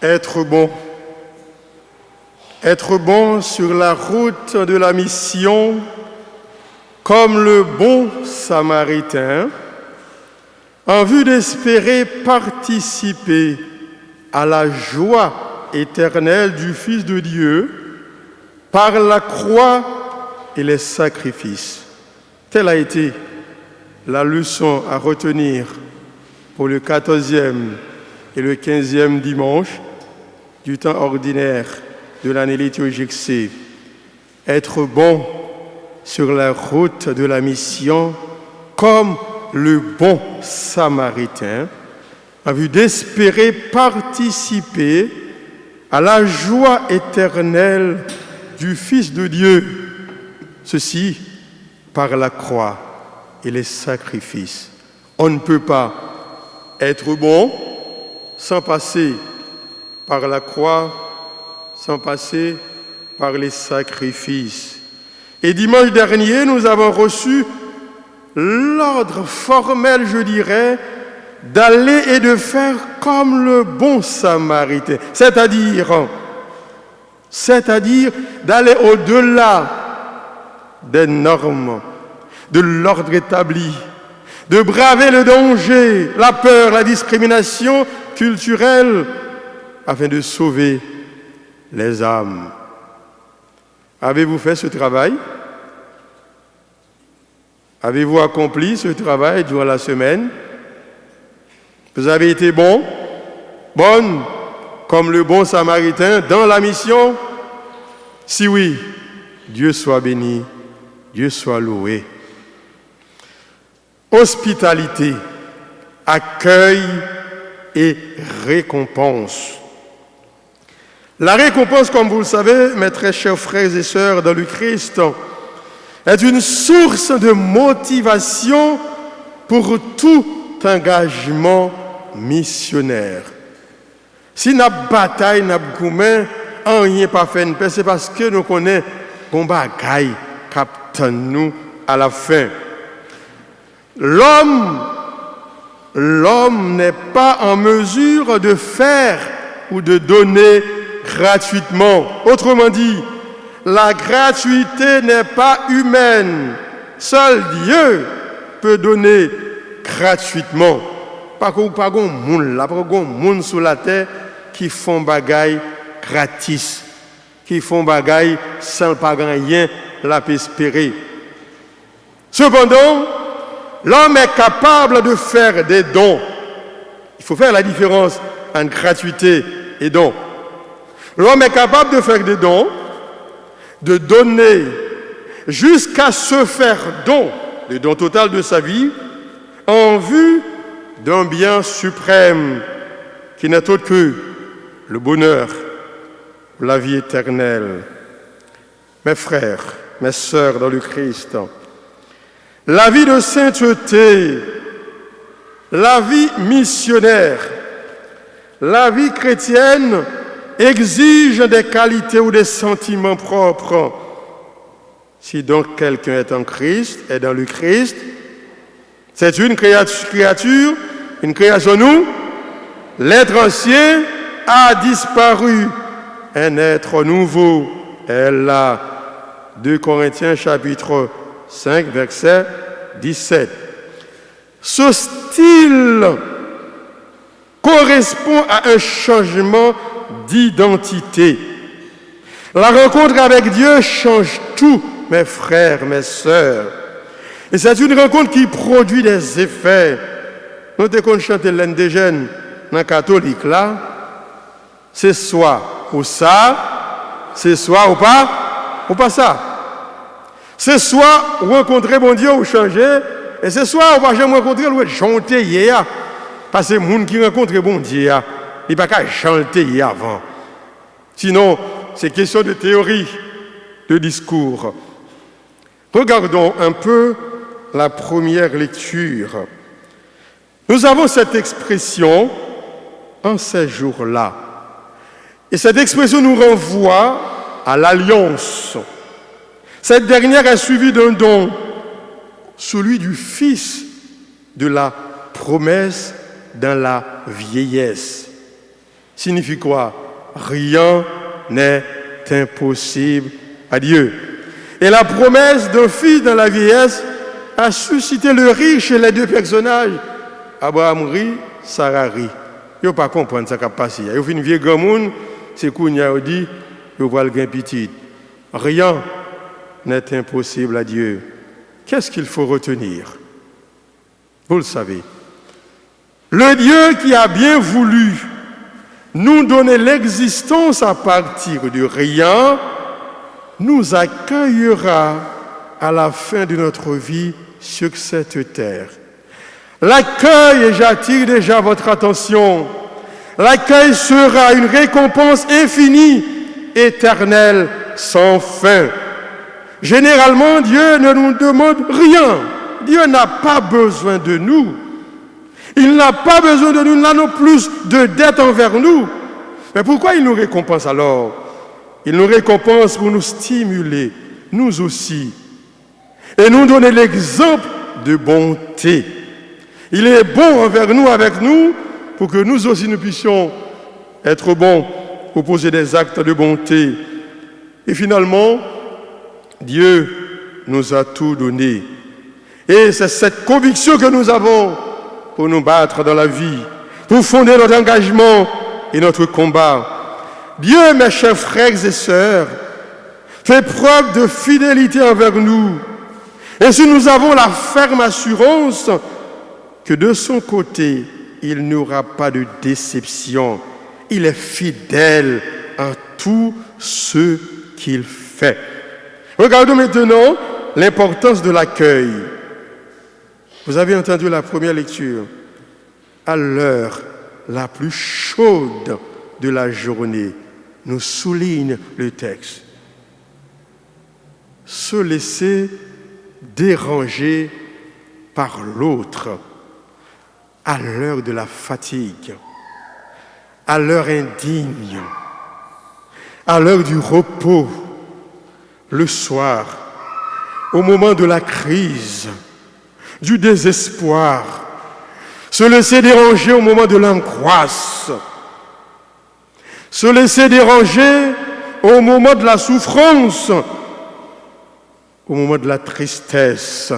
Être bon. Être bon sur la route de la mission, comme le bon Samaritain, en vue d'espérer participer à la joie éternelle du Fils de Dieu par la croix et les sacrifices. Telle a été la leçon à retenir pour le 14e et le 15e dimanche du temps ordinaire de l'année liturgique C. Être bon sur la route de la mission comme le bon Samaritain, en vue d'espérer participer à la joie éternelle du Fils de Dieu, ceci par la croix et les sacrifices. On ne peut pas être bon sans passer par la croix, sans passer par les sacrifices. Et dimanche dernier, nous avons reçu l'ordre formel, je dirais, d'aller et de faire comme le bon Samaritain, c'est-à-dire d'aller au-delà des normes, de l'ordre établi, de braver le danger, la peur, la discrimination culturelle, afin de sauver les âmes. Avez-vous fait ce travail? Avez-vous accompli ce travail durant la semaine? Vous avez été bonne, comme le bon Samaritain dans la mission? Si oui, Dieu soit béni, Dieu soit loué. Hospitalité, accueil et récompense. La récompense, comme vous le savez, mes très chers frères et sœurs dans le Christ, est une source de motivation pour tout engagement missionnaire. Si nous bataille, nous goumé, on n'y est pas fait une paix, c'est parce que nous connaissons qu'on bagaille capte nous à la fin. L'homme n'est pas en mesure de faire ou de donner gratuitement. Autrement dit, la gratuité n'est pas humaine. Seul Dieu peut donner gratuitement. Pas qu'on moun là, pas qu'on moun sur la terre qui font bagaille gratis, qui font bagaille sans pas rien la espérer. Cependant, l'homme est capable de faire des dons. Il faut faire la différence entre gratuité et don. L'homme est capable de faire des dons, de donner jusqu'à se faire don, le don total de sa vie, en vue d'un bien suprême qui n'est autre que le bonheur, la vie éternelle. Mes frères, mes sœurs dans le Christ, la vie de sainteté, la vie missionnaire, la vie chrétienne exige des qualités ou des sentiments propres. Si donc quelqu'un est en Christ, est dans le Christ, c'est une créature, une création nous. L'être ancien a disparu, un être nouveau est là. 2 Corinthiens chapitre 5, verset 17. Ce style correspond à un changement d'identité. La rencontre avec Dieu change tout, mes frères, mes sœurs. Et c'est une rencontre qui produit des effets. Nous avons chanté l'indigène dans le catholique là. C'est soit ou ça, c'est soit ou pas ça. C'est soit rencontrer bon Dieu ou changer, et c'est soit on va jamais rencontrer ou chanter hier. Parce que les gens qui rencontrent bon Dieu, ils ne peuvent pas chanter avant. Sinon, c'est question de théorie, de discours. Regardons un peu la première lecture. Nous avons cette expression en ces jours-là. Et cette expression nous renvoie à l'alliance. Cette dernière est suivie d'un don, celui du Fils de la promesse dans la vieillesse. signifie quoi? Rien n'est impossible à Dieu. Et la promesse d'un fils dans la vieillesse a suscité le rire chez les deux personnages. Abraham rit, Sarah rit. Ils ne pas comprendre ce qui a passé. Ils ont fait une vieille grand monde, c'est qu'on y a dit, ils vont le gain petit. Rien n'est impossible à Dieu. Qu'est-ce qu'il faut retenir? Vous le savez. Le Dieu qui a bien voulu nous donner l'existence à partir de rien, nous accueillera à la fin de notre vie sur cette terre. L'accueil, et j'attire déjà votre attention, l'accueil sera une récompense infinie, éternelle, sans fin. Généralement, Dieu ne nous demande rien. Dieu n'a pas besoin de nous. Il n'a pas besoin de nous, il n'a non plus de dette envers nous. Mais pourquoi il nous récompense alors? Il nous récompense pour nous stimuler, nous aussi, et nous donner l'exemple de bonté. Il est bon envers nous, avec nous, pour que nous aussi nous puissions être bons pour poser des actes de bonté. Et finalement, Dieu nous a tout donné. Et c'est cette conviction que nous avons pour nous battre dans la vie, pour fonder notre engagement et notre combat. Dieu, mes chers frères et sœurs, fait preuve de fidélité envers nous. Et si nous avons la ferme assurance que de son côté, il n'y aura pas de déception. Il est fidèle en tout ce qu'il fait. Regardons maintenant l'importance de l'accueil. Vous avez entendu la première lecture. À l'heure la plus chaude de la journée, nous souligne le texte. Se laisser déranger par l'autre à l'heure de la fatigue, à l'heure indigne, à l'heure du repos, le soir, au moment de la crise, du désespoir, se laisser déranger au moment de l'angoisse, se laisser déranger au moment de la souffrance, au moment de la tristesse,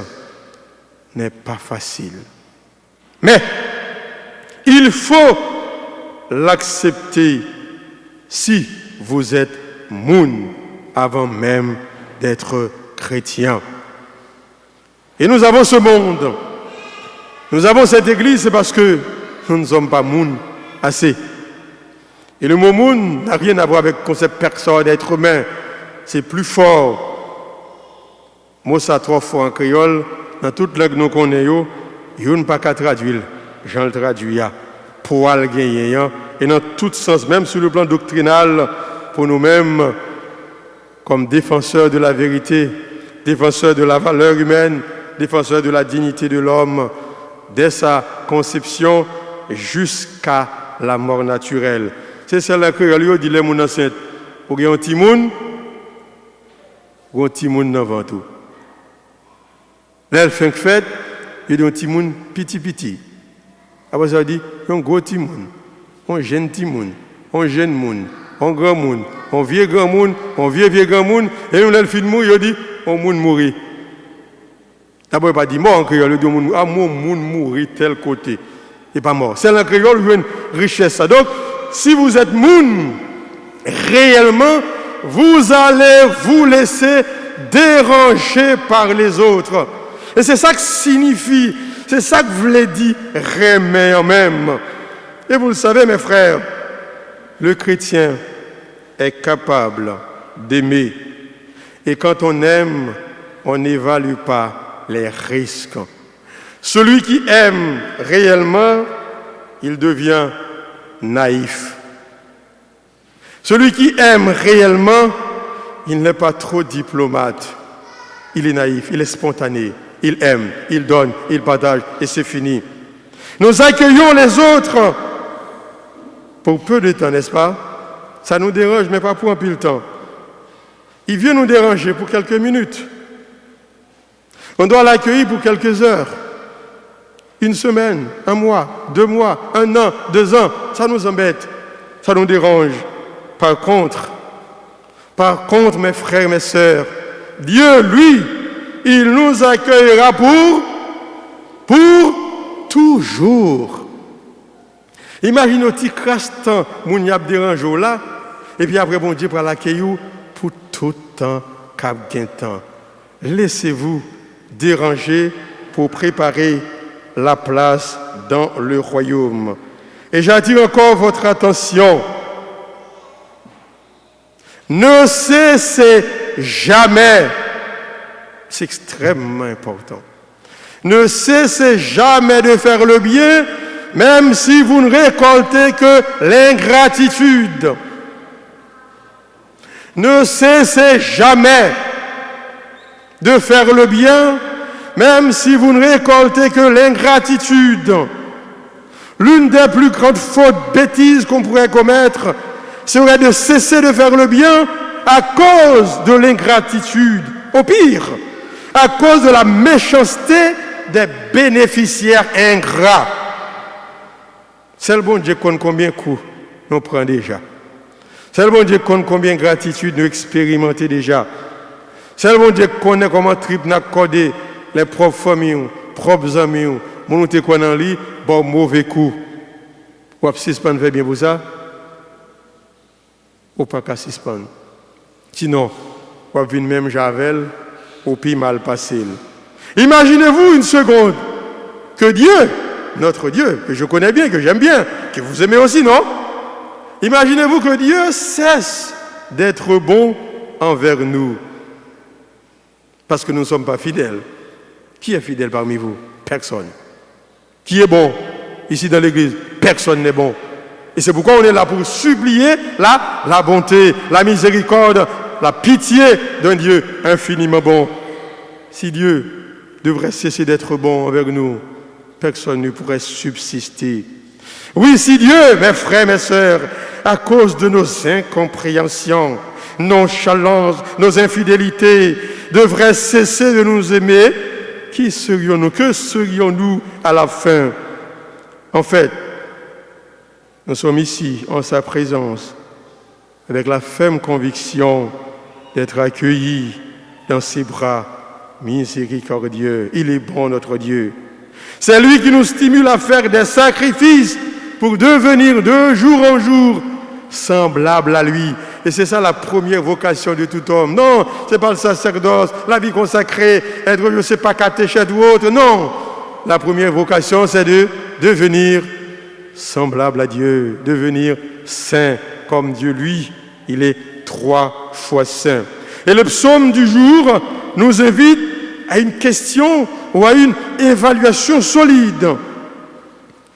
n'est pas facile. Mais il faut l'accepter si vous êtes moun avant même d'être chrétien. Et nous avons ce monde, nous avons cette église, c'est parce que nous ne sommes pas moun assez. Et le mot moun n'a rien à voir avec le concept personne, d'être humain. C'est plus fort. Mot ça trop fort en créole, dans toute langue nous connaissons, il n'y a pas qu'à traduire. J'en le traduis pour aller gagner. Et dans tout sens, même sur le plan doctrinal, pour nous-mêmes, comme défenseurs de la vérité, défenseurs de la valeur humaine, défenseurs de la dignité de l'homme, dès sa conception jusqu'à la mort naturelle. C'est celle-là que Réal dit les moun enceintes. Pour qu'il y ait un petit moun, ou un petit moun dans le ventre. Là, elle fait une fête, il y a un petit moun petit. Après ça, il dit, il y a un gros petit moun, un jeune petit moun, un jeune moun, un grand moun, un vieux grand moun, un vieux grand moun, et nous, là, le film mou, il dit, un moun mourir. D'abord, il n'a pas dit mort en créole, il dit, ah, mon moun mourir tel côté. Il n'est pas mort. C'est en créole, il y a une richesse. Donc, si vous êtes moun, réellement, vous allez vous laisser déranger par les autres. Et c'est ça que signifie, c'est ça que voulait dire remet en même. Et vous le savez, mes frères, le chrétien est capable d'aimer. Et quand on aime, on n'évalue pas les risques. Celui qui aime réellement, il devient naïf. Celui qui aime réellement, il n'est pas trop diplomate. Il est naïf, il est spontané. Il aime, il donne, il partage et c'est fini. Nous accueillons les autres pour peu de temps, n'est-ce pas? Ça nous dérange, mais pas pour un peu de temps. Il vient nous déranger pour quelques minutes. On doit l'accueillir pour quelques heures. Une semaine, un mois, 2 mois, 1 an, 2 ans, ça nous embête. ça nous dérange. Par contre, mes frères, mes sœurs, Dieu, lui, il nous accueillera pour toujours. Imaginez un petit crastan, moun y a dérangé là, et puis après, bon Dieu, pour l'accueillir pour tout temps, cap gain temps. Laissez-vous déranger pour préparer la place dans le royaume. Et j'attire encore votre attention. Ne cessez jamais, c'est extrêmement important, ne cessez jamais de faire le bien, même si vous ne récoltez que l'ingratitude. Ne cessez jamais de faire le bien, même si vous ne récoltez que l'ingratitude. L'une des plus grandes fautes, bêtises qu'on pourrait commettre, serait de cesser de faire le bien à cause de l'ingratitude. Au pire, à cause de la méchanceté des bénéficiaires ingrats. C'est le bon Dieu qui compte combien de coups nous prend déjà. C'est le bon Dieu qui compte combien de gratitude nous expérimentons déjà. C'est le bon Dieu qui connaît comment trip nous accorder les propres familles, propres amis, nous te connaissons lui, bon mauvais coup. Ou à suspendre fait bien pour ça? Ou pas qu'à suspendre. Sinon, ou à venir même Javel, ou puis mal passé. Imaginez-vous une seconde que Dieu, notre Dieu, que je connais bien, que j'aime bien, que vous aimez aussi, non? Imaginez-vous que Dieu cesse d'être bon envers nous. Parce que nous ne sommes pas fidèles. Qui est fidèle parmi vous? Personne. Qui est bon ici dans l'église? Personne n'est bon. Et c'est pourquoi on est là pour supplier la bonté, la miséricorde, la pitié d'un Dieu infiniment bon. Si Dieu devrait cesser d'être bon envers nous, personne ne pourrait subsister. Oui, si Dieu, mes frères, mes sœurs, à cause de nos incompréhensions, nonchalances, nos infidélités, devrait cesser de nous aimer, qui serions-nous? Que serions-nous à la fin? En fait, nous sommes ici, en sa présence, avec la ferme conviction d'être accueillis dans ses bras miséricordieux. Il est bon, notre Dieu. C'est lui qui nous stimule à faire des sacrifices pour devenir de jour en jour semblables à lui. Et c'est ça la première vocation de tout homme. Non, ce n'est pas le sacerdoce, la vie consacrée, être, je ne sais pas, catéchète ou autre. Non, la première vocation, c'est de devenir semblable à Dieu, devenir saint comme Dieu. Lui, il est 3 fois saint. Et le psaume du jour nous invite à une question ou à une évaluation solide.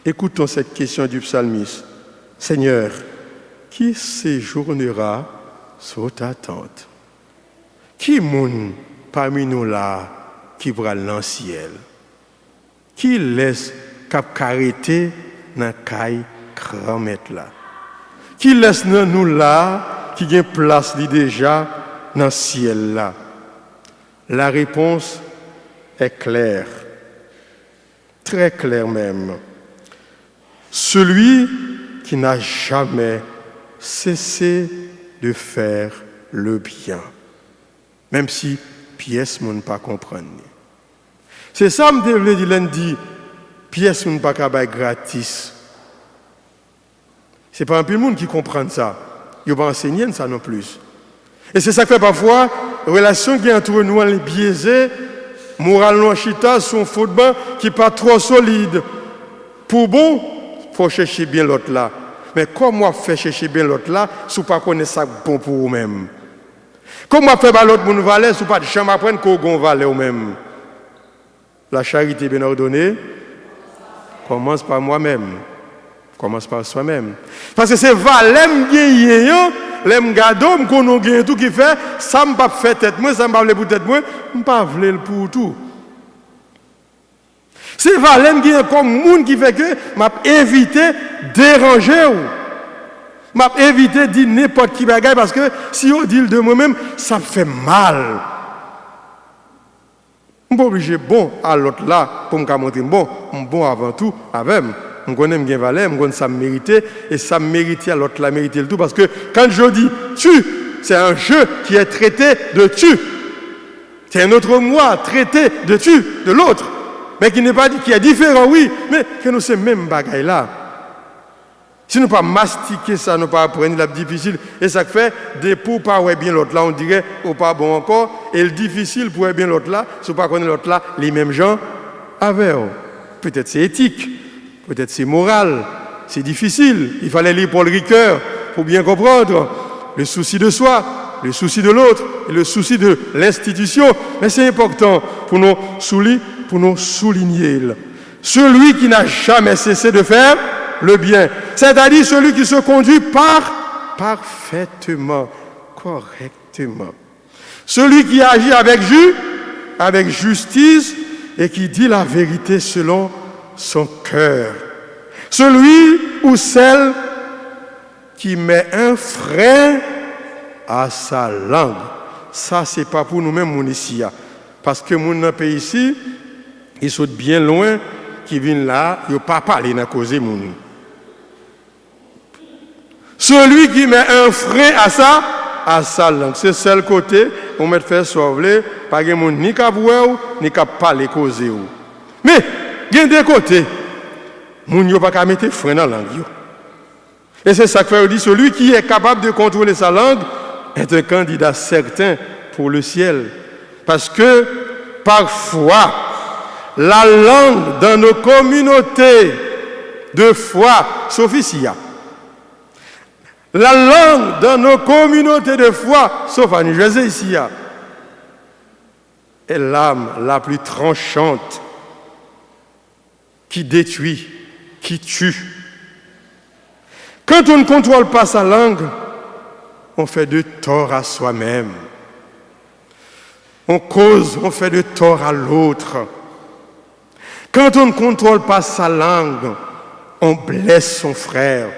Écoutons cette question du psalmiste. Seigneur, qui séjournera sous ta tente? Qui moun parmi nous là qui va dans le ciel? Qui laisse cap carité dans caille grand-mètre là? Qui laisse nous là qui gagne place déjà dans le ciel là? La réponse est claire, très claire même. Celui qui n'a jamais cessé de faire le bien, même si pièce ne pas comprendre. C'est ça que je veux dire lundi, pièce ne pas gratis. C'est pas un peu le monde qui comprend ça. Il ne va pas enseigner ça non plus. Et c'est ça que fait parfois, la relation qui est entre nous, elle est biaisée, moralement chita, son fondement qui n'est pas trop solide. Pour bon, il faut chercher bien l'autre là. Mais comment faire chercher bien l'autre là, si vous ne connaissez pas ça bon pour vous-même? Comment faire l'autre monde valer, si vous ne jamais apprendre qu'on gon valer vous-même? La charité bien ordonnée commence par moi-même. Commence par soi-même. Parce que c'est valem gagné, l'aime gado, m'kono gagné tout qui fait, ça me pas fait tête moi, ça me pas vle pour tête moi, m'pas vle pour tout. C'est valem gagné comme monde qui fait que m'a évité déranger ou. M'a évité dire n'importe qui bagaille parce que si on dit de moi-même, ça me fait mal. Je suis pas obligé bon à l'autre là pour me montrer bon avant tout avec. Je connais mes valeurs, je connais ça me mériter et ça me mérite à l'autre la mériter le tout parce que quand je dis tu, c'est un jeu qui est traité de tu. C'est un autre moi traité de tu de l'autre, mais qui n'est pas qui est différent, oui, mais que nous c'est même bagaille là. Si nous pas mastiquer ça, nous pas apprendre la difficile et ça fait des pour pas ouais bien l'autre là, on dirait ou pas bon encore et le difficile pour bien l'autre là, si pas connaître l'autre là, les mêmes gens avec. Peut-être c'est éthique, peut-être c'est moral, c'est difficile. Il fallait lire Paul Ricoeur pour bien comprendre le souci de soi, le souci de l'autre et le souci de l'institution. Mais c'est important pour nous souligner. Celui qui n'a jamais cessé de faire le bien, c'est-à-dire celui qui se conduit parfaitement, correctement. Celui qui agit avec justice et qui dit la vérité selon son cœur. Celui ou celle qui met un frein à sa langue. Ça, c'est pas pour nous-mêmes, mon ici. Parce que mon pays ici, ils sont bien loin, qui viennent là, ils n'ont pas parlé dans la cause de mon. Celui qui met un frein à sa langue. C'est seul côté, on met faire sauver, pas de monde ni qu'à voir, ni qu'à parler cause. Mais, il y a des côtés, on n'a pas qu'à mettre frein dans la langue. Et c'est ça que fait dit, celui qui est capable de contrôler sa langue est un candidat certain pour le ciel. Parce que, parfois, la langue dans nos communautés de foi, sauf ici, la langue dans nos communautés de foi, sauf à New Jersey ici, est l'âme la plus tranchante qui détruit, qui tue. Quand on ne contrôle pas sa langue, on fait de tort à soi-même. On fait de tort à l'autre. Quand on ne contrôle pas sa langue, on blesse son frère,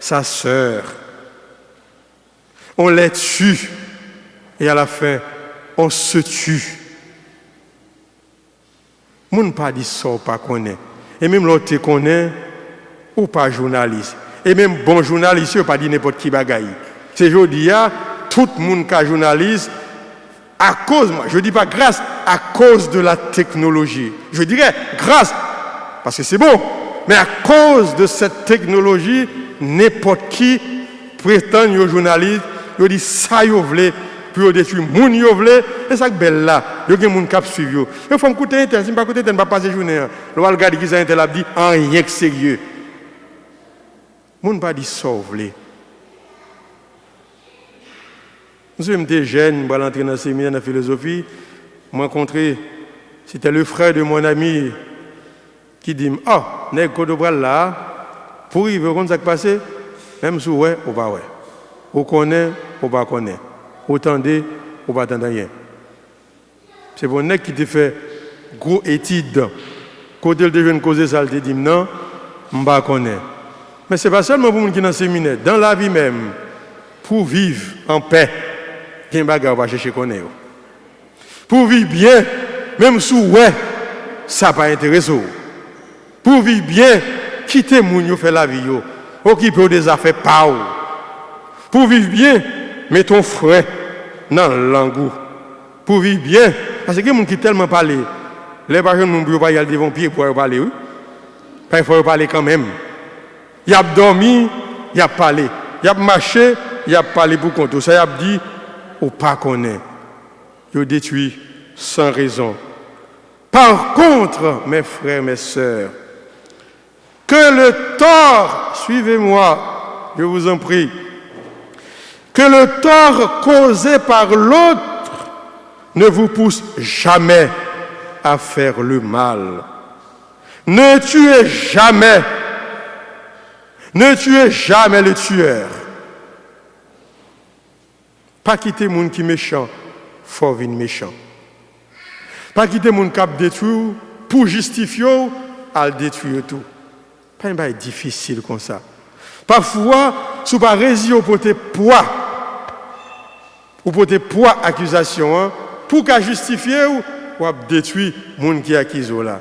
sa sœur. On les tue et à la fin, on se tue. Moun pas dit ça ou pas connaît. Et même l'autre connaît ou pas journaliste. Et même bon journaliste, ou pas dit n'importe qui bagaille. C'est aujourd'hui, tout le monde qui est journaliste, à cause, je ne dis pas grâce, à cause de la technologie. Je dirais grâce, parce que c'est bon, mais à cause de cette technologie, n'importe qui prétend être journaliste, il dit ça, il veut, puis il détruit les gens, il veut, et ça, belle là, il y a des gens qui suivent. Il faut écouter, si je ne pas écouter, je ne vais pas passer journée. Le regarde qui s'est dit, rien que sérieux. Les gens ne pas dit ça, il veut. Nous sommes des jeunes, je suis entré dans le séminaire de philosophie, je rencontré, c'était le frère de mon ami qui dit, ah, nèg Kodobral là, pour y voir ce qui passe, même si ouais, ou pas ouais. Ou connaît, ou pas connaît. Ou tendez, ou pas tendez rien. C'est pour nèg qui te fait gros étude. Côté le jeune causer ça, il te dit non, je pas connaît. Mais c'est pas seulement pour les gens qui sont dans le séminaire, dans la vie même, pour vivre en paix. Quel bagage va chercher connaître. Pour vivre bien, même si ouais, ça pas intéressant. Pour vivre bien, quitter moun yo faire la vie yo, occuper des affaires pa ou. Pour vivre bien, mets ton frère dans l'angou. Pour vivre bien, parce que moun qui tellement parler, les personnes moun pas y aller devant pied pour parler oui. Il faut parler quand même. Y a dormi, y a parlé, y a marché, y a parlé pour compte. Ça y a dit ou pas connaît. Yo détruit sans raison. Par contre, mes frères, mes sœurs, que le tort, suivez-moi, je vous en prie, que le tort causé par l'autre ne vous pousse jamais à faire le mal. Ne tuez jamais le tueur. Pas quitter les gens qui sont méchants, faut venir méchant. Pas quitter les gens qui détruisent pour justifier, à le détruire tout. Pas un bail difficile comme ça. Parfois, si vous ne réussissez pas à poids, ou pour poids accusation, pour qu'à justifier ou à détruire les gens qui accusent là.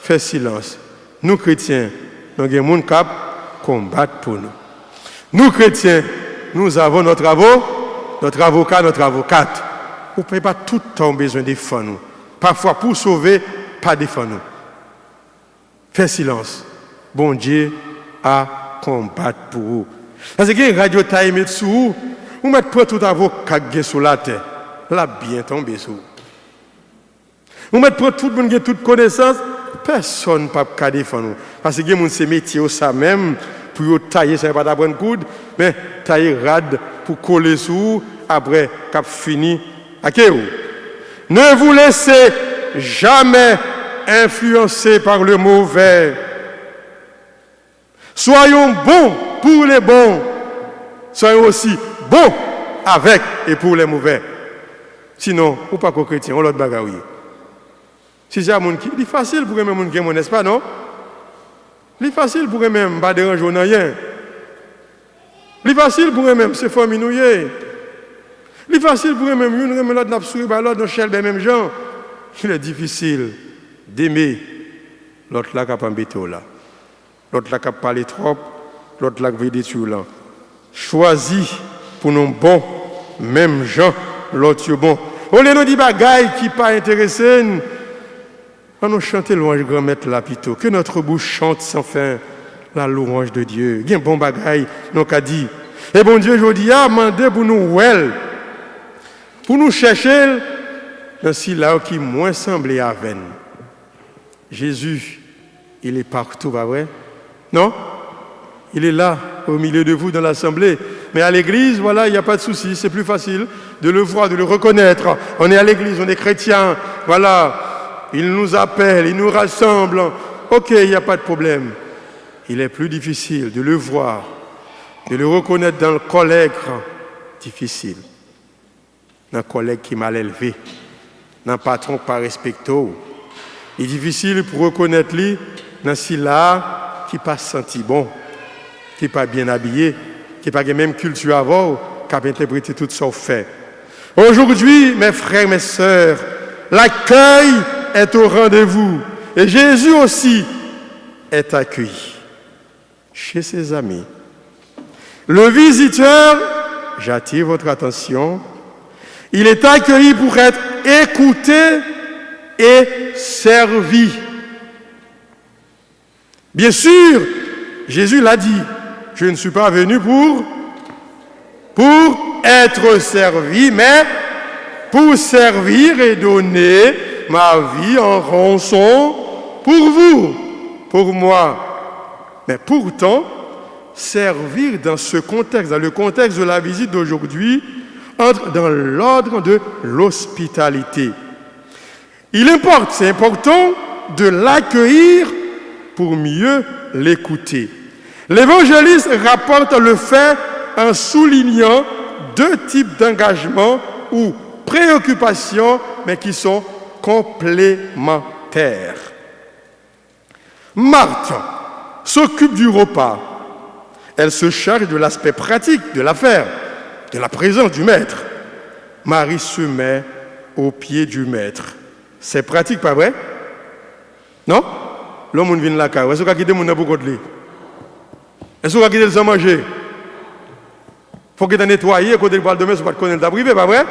Faites silence. Nous chrétiens, nous avons des gens qui combattent pour nous. Nous, chrétiens, nous avons notre avocat, notre avocate. Vous ne pouvez pas tout le temps besoin de défendre nous. Parfois, pour sauver, pas défendre nous. Fais silence. Bon Dieu a combattre pour vous. Parce que une radio taille met sous vous, vous mettez pas tout avocat qui est sur la terre. Là, bien tombé sous vous. Vous mettez pas tout le monde qui a toute connaissance, personne ne peut défendre nous. Parce que les gens se métier ça même, pour tailler, ça ne va pas d'apprendre coude, mais tailler rade pour coller sous, après, cap fini. Ne vous laissez jamais influencer par le mauvais. Soyons bons pour les bons. Soyons aussi bons avec et pour les mauvais. Sinon, ou pas chrétien, on l'autre bagaille. Si c'est un monde qui est facile pour aimer monde qui est n'est-ce pas, non? C'est facile pour aimer, pas déranger rien. C'est facile pour aimer, c'est famille nous. C'est facile pour aimer, nous l'autre n'a pas souri, l'autre n'a pas même gens. Il est difficile d'aimer l'autre là qui a pas embêté là. L'autre là qui a parlé trop, l'autre là qui veut détruire là. Choisis pour nous bons, même gens, l'autre bon. On les nous dit bagaille qui pas intéressé. On nous chante louange grand maître là plutôt. Que notre bouche chante sans fin la louange de Dieu. Il y a un bon bagaille, nous qu'a dit. Et bon Dieu, je dis, demandez pour nous well, pour nous chercher dans ce là qui moins semblé à veine. Jésus, il est partout, pas vrai? Non? Il est là, au milieu de vous dans l'assemblée. Mais à l'église, voilà, il n'y a pas de souci, c'est plus facile de le voir, de le reconnaître. On est à l'église, on est chrétien, voilà. Il nous appelle, il nous rassemble. Ok, il n'y a pas de problème. Il est plus difficile de le voir, de le reconnaître dans le collègue difficile. Dans le collègue qui m'a élevé, dans le patron qui pas respecté. Il est difficile pour reconnaître lui dans celui-là qui pas senti bon, qui pas bien habillé, qui pas même culture avant, qui a interprété tout ce fait. Aujourd'hui, mes frères, mes sœurs, l'accueil est au rendez-vous. Et Jésus aussi est accueilli chez ses amis. Le visiteur, j'attire votre attention, il est accueilli pour être écouté et servi. Bien sûr, Jésus l'a dit, je ne suis pas venu pour être servi, mais pour servir et donner ma vie en rançon pour vous, pour moi. Mais pourtant, servir dans ce contexte, dans le contexte de la visite d'aujourd'hui, entre dans l'ordre de l'hospitalité. C'est important de l'accueillir pour mieux l'écouter. L'évangéliste rapporte le fait en soulignant deux types d'engagement ou préoccupations, mais qui sont complémentaires. Marthe s'occupe du repas. Elle se charge de l'aspect pratique de l'affaire, de la présence du maître. Marie se met aux pieds du maître. C'est pratique, pas vrai? Non? L'homme vient de la cave. Est-ce qu'on a quitté mon pour côté? Est-ce qu'on a quitté le sans manger? Il faut que tu nettoies, quand tu parles de demain, tu ne vas pas connaître ta privée, pas vrai?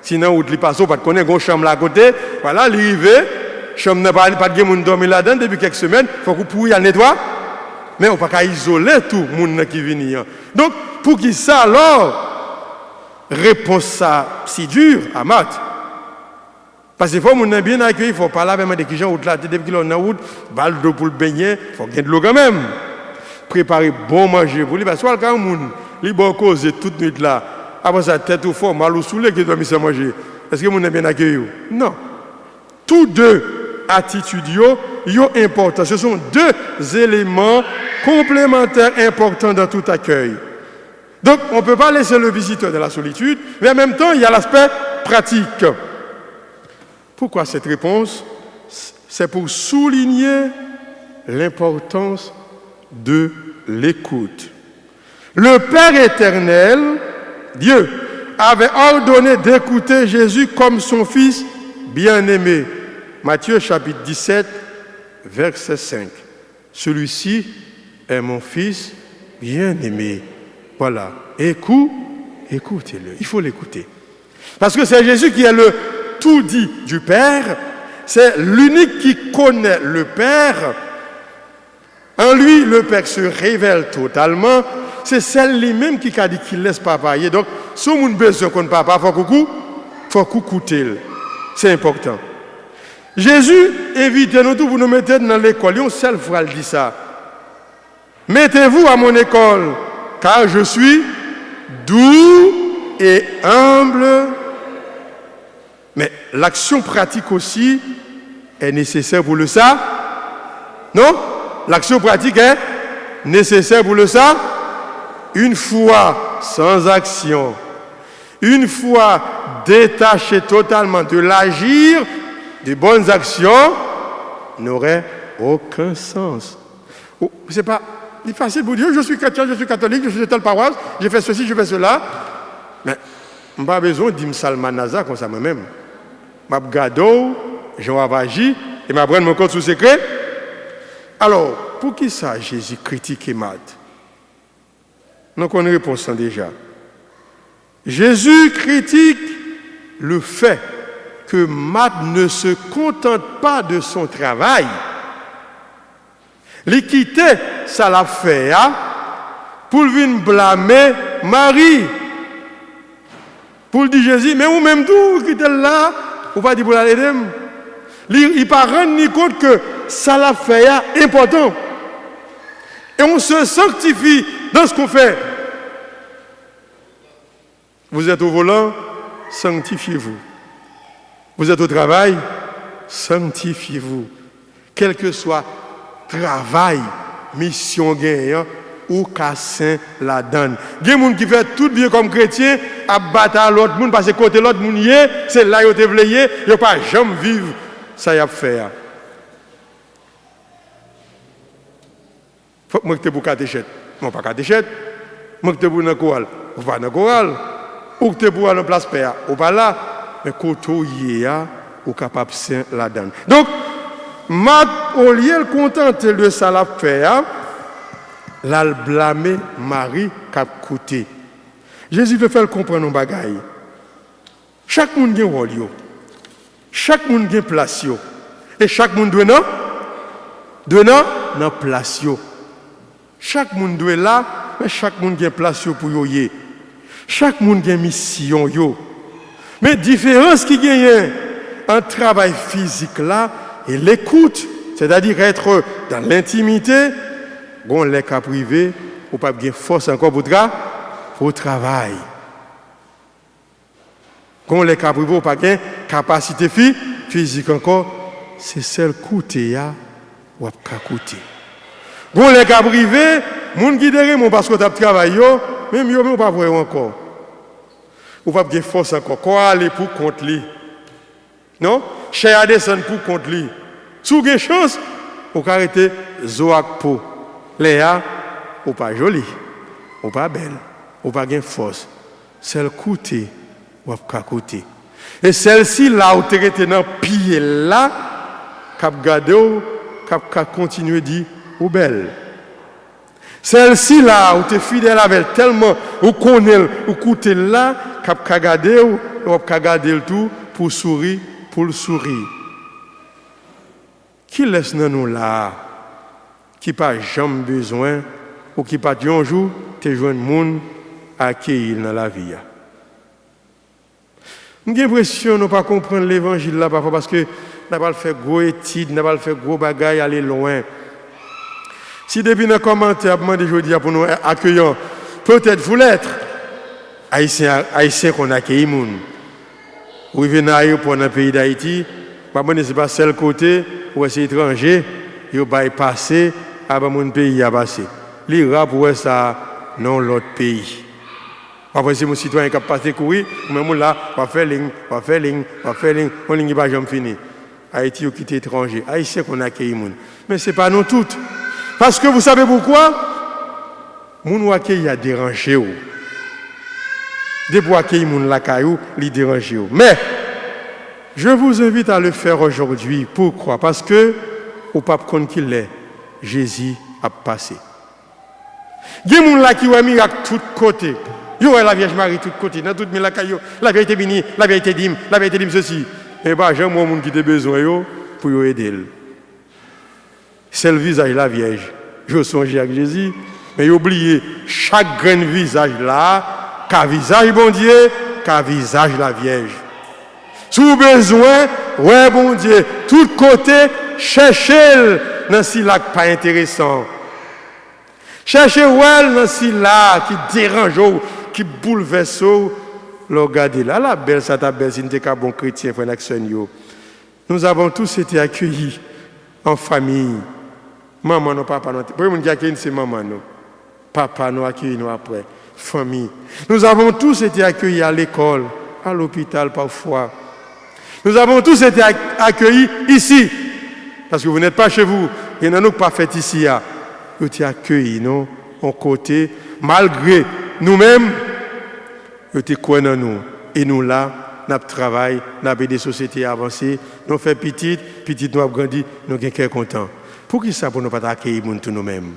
Sinon, où tu passes, tu ne vas pas connaître une chambre là à côté. Voilà, l'arrivée, la chambre n'a pas de monde dormir là-dedans depuis quelques semaines. Il faut que vous la nettoyer. Mais on ne peut pas isoler tout le monde qui vient. Donc, pour qui ça alors? Réponse ça si dure à Marthe. Parce qu'il faut que les bien accueillir, il faut parler avec des gens qui sont depuis qu'ils sont en route, balle d'eau pour le baigner, il faut gagner de l'eau quand même. Préparer bon manger pour lui, parce que soit quand il bon cause toute nuit là, après sa tête au fond, mal ou saoulé qui doit me manger. Est-ce que vous avez bien accueilli? Non. Tous deux attitudes sont importantes. Ce sont deux éléments complémentaires importants dans tout accueil. Donc, on ne peut pas laisser le visiteur dans la solitude, mais en même temps, il y a l'aspect pratique. Pourquoi cette réponse? C'est pour souligner l'importance de l'écoute. Le Père éternel, Dieu, avait ordonné d'écouter Jésus comme son Fils bien-aimé. Matthieu chapitre 17, verset 5. celui-ci est mon fils bien-aimé. Voilà. Écoutez-le. Il faut l'écouter. Parce que c'est Jésus qui est le tout dit du Père. C'est l'unique qui connaît le Père. En lui, le Père se révèle totalement. C'est celle lui-même qui a dit qu'il laisse papa. Donc, si on a besoin de papa, il faut écouter. C'est important. Jésus invite nous tous pour nous mettre dans l'école. Un seul frère dit ça. Mettez-vous à mon école, car je suis doux et humble. Mais l'action pratique aussi est nécessaire pour le ça. Non? L'action pratique est nécessaire pour le ça. Une foi sans action, une foi détachée totalement de l'agir, des bonnes actions, n'aurait aucun sens. C'est pas facile pour dire, je suis chrétien, je suis catholique, je suis de telle paroisse, je fais ceci, je fais cela. Mais je n'ai pas besoin de dire Salmanaza comme ça moi-même. Je vais regarder, je vais agir et je vais prendre mon compte sous secret. Alors, pour qui ça, Jésus critique Matt? Nous avons une réponse déjà. Jésus critique le fait que Matt ne se contente pas de son travail. Il quittait ça l'a fait pour venir blâmer Marie. Pour dire Jésus, mais vous même tout quittez là, vous pas dire pour aller d'aider. Il ne pas rendre ni compte que ça l'a fait important. Et on se sanctifie dans ce qu'on fait. Vous êtes au volant, sanctifiez-vous. Vous êtes au travail, sanctifiez-vous. Quel que soit travail, mission gagnant ou cassin la donne. Il y a des gens qui font tout bien comme chrétien, à battre l'autre monde parce que côté l'autre monde y est, c'est là où ils ont veillé, ils n'ont pas jamais vivre ça y a fait. Faut que moi te pour catéchète, moi pas catéchète. Moi que te pour dans chorale, ou pas dans chorale. Ou que te pour aller en place père, ou pas là. Mais quand y est, ou capable saint la donne. Donc Marc, au lieu de contenter de ça la faire, là, blâmer Marie qui a coûté. Jésus veut faire comprendre nos bagailles. Chaque monde a un rôle. Chaque monde a une place. Et chaque monde doit dans place. Chaque monde doit là, mais chaque monde a une place pour y. Chaque monde a une mission. Mais la différence qui gagne un travail physique là, et l'écoute, c'est-à-dire être dans l'intimité, bon, les cas privés, ou pas bien force encore pour travail. Bon, les cas privés, ou pas bien capacité physique encore, c'est celle coûtée ou pas coûter. Bon, les cas privés, moun qui derrière mon parce que tu as travaillé, même yo pas voir encore. Ou pas bien force encore, quoi aller pour contre lui. Non? Cher à descendre pour contre lui. Sous une chance, on peut arrêter Zoak Po. Léa, ou pas jolie, ou pas belle, ou pas gain force. Celle coûtée, ou pas coûter. Et celle-ci, là où tu es dans le pied là, cap gade ou cap continuer dire ou belle. Celle-ci là où tu es fidèle avec tellement ou connaît ou coûter là, cap gade ou cap garder le tout pour sourire, pour le sourire. Qui laisse nous là, qui pas jamais besoin ou qui pas un jour te joindre monde à accueillir dans la vie. J'ai l'impression de ne pas comprendre l'évangile là parfois parce que nous n'avons pas fait gros études, nous n'avons pas fait gros bagailles, aller loin. Si depuis dans les commentaires, aujourd'hui pour nous accueillir, peut-être vous l'être, haïtien qu'on accueille les gens. Vous venez à l'aéroport dans le pays d'Haïti, ce n'est pas seul côté, ou c'est étranger, vous allez passer, à mon pays à passer. L'Irak pour ça, non l'autre pays. Après, si mon citoyen qui passe courir, même là, on va faire ligne, on ligne pas jamais fini. Haïti a quitté étranger. Haïtien qu'on accueille les gens. Mais ce n'est pas nous toutes. Parce que vous savez pourquoi? Les gens accueillent a dérangé. Des pour accueillir les gens la caillou, les déranger. Mais je vous invite à le faire aujourd'hui. Pourquoi? Parce que au pape qu'on qu'il est, Jésus a passé. Il y a des gens qui ont miracle de tous côtés. Yo la Vierge Marie de tous côtés, dans toute la caillou, la vérité bénie, la vérité dîme, la vérité dîme ceci. Et bah j'ai mon monde qui a besoin yo pour yo aider. C'est le visage de la Vierge. Je songe avec Jésus, mais oubliez chaque grain de visage là, qu'un visage bon Dieu, qu'un visage la Vierge. Sous besoin, ouais bon Dieu, tout côté cherchez dans si là pas intéressant. Cherchez ouais dans si là qui dérange, qui bouleverse, le regardez là, la belle, ça ta belle, si nous sommes bon chrétien, frère yo. Nous avons tous été accueillis en famille. Maman, non, papa, non. Pour les gens qui accueillent, c'est maman, non. Papa, nous accueillons nous après. Famille. Nous avons tous été accueillis à l'école, à l'hôpital parfois. Nous avons tous été accueillis ici. Parce que vous n'êtes pas chez vous. Il y en a nous qui pas fait ici. Vous avez été accueillis, non, en côté, malgré nous-mêmes, vous avez été quoi dans nous. Et nous là, nous travaillons, nous avons des sociétés avancées, nous faisons petit, nous avons grandi, nous sommes contents. Pour qui ça, pour ne pas accueillir tous nous-mêmes?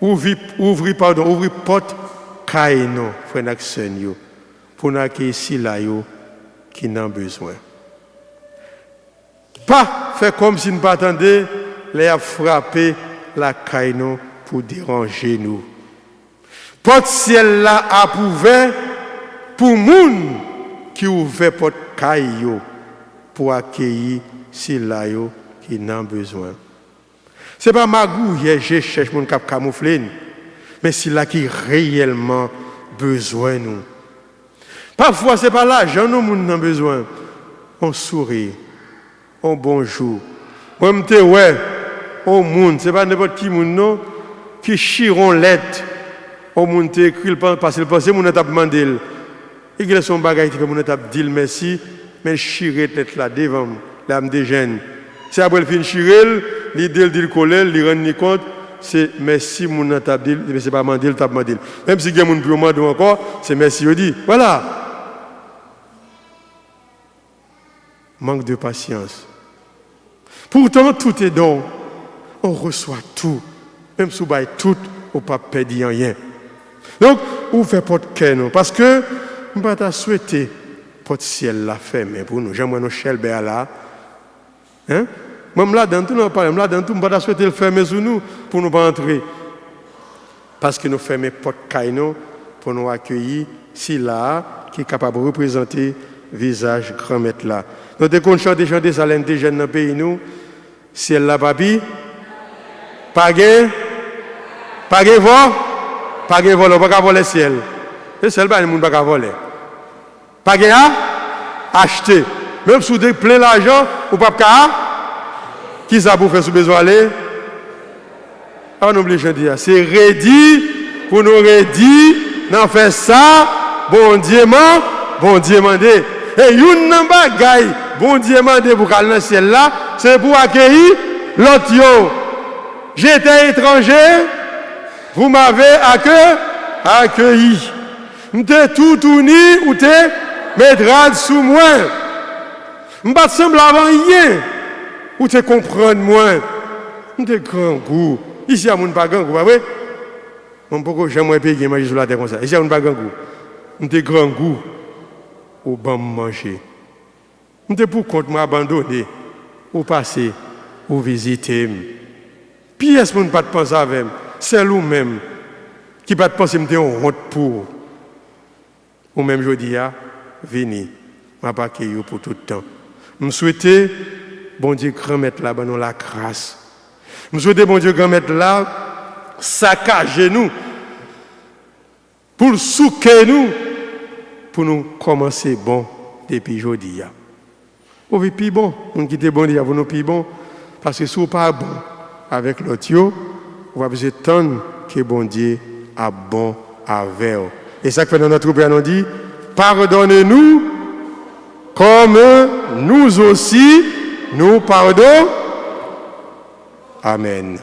Ouvrez porte, caille, non, frère Naxen, pour nous accueillir ici, là, qui n'ont besoin. Pas faire comme si nous ne attendions les frapper la caille, non, pour déranger nous. Porte ciel là approuvé pour moun qui ouvre porte caille pour accueillir si là qui n'ont besoin. C'est pas magou je cherche mon cap camoufler mais c'est là qui réellement besoin nous. Parfois c'est pas l'argent nous moun n'ont besoin. On sourit, on bonjour. Moi m'te ouais, au monde, c'est pas n'importe qui moun non qui chiron lettre. Au monde te écrit parce qu'il pense mon t'a demandé. Et qu'il son bagage que mon t'a dit merci mais chirer tête là devant l'âme des jeunes. C'est après le fin chirer, l'idée dit le coller, lui rendre compte c'est merci mon t'a dit mais c'est pas mandil t'a demandé. Même si quelqu'un moun pour demander encore, c'est merci je dis. Voilà. Manque de patience. Pourtant tout est don. On reçoit tout. Même si on baille tout, on ne peut pas perdre rien. Donc, on fait pas de cœur, parce que on ne peut pas souhaiter porte ciel la ferme pour nous. J'aimerais nos chelbe là. Hein? Même là dans tout on parle, là dans tout on ne peut pas souhaiter le fermer sur nous pour nous pas entrer. Parce que nous fermons porte caille pour nous accueillir si là qui est capable de représenter visage grand maître là. Nous devons chanter ça l'un jeunes dans le pays nous. Ciel là papi. Pas gain vol. Pas de vol, on ne peut pas voler le ciel. Le ciel, il ne peut pas voler. Pas de acheter. Même si vous avez plein d'argent, vous ne pouvez pas. Qui ça pour faire ce besoin aller? On oublie de dire. C'est ready pour nous ready. N'en fait ça. Bon Dieu mande. Et une bagaille, bon Dieu mande pour aller dans le ciel là, c'est pour accueillir l'autre yo. J'étais étranger. Vous m'avez accueilli. M'te tout uni ou te mettra sous moi. M'pas semble avant rien. Ou te comprendre moi. M'te grand goût. Ici à mon pas grand goût, pas vrai? Mon poko j'aimerais payer manger sur la terre comme ça. Ici à mon pas grand goût. M'te grand goût ou bon manger. M'te pour compte m'abandonner ou passer ou visiter. Puis est-ce qu'on pas penser avec c'est nous-mêmes qui pas penser me honte pour ou même je dis venez m'a pas accueillir pour tout le temps. Me souhaiter bon Dieu grand mettre là nous la grâce. Me souhaiter bon Dieu grand mettre là saccager nous pour souquer nous pour nous commencer bon depuis aujourd'hui. Ou vi pi bon, on qui était bon dia pour nous pi bon parce que si ou pas bon avec l'autre on va besoin attendre que bon Dieu a bon avec vous. Et ça que fait dans notre prière, on dit, pardonnez-nous comme nous aussi nous pardonnons. Amen.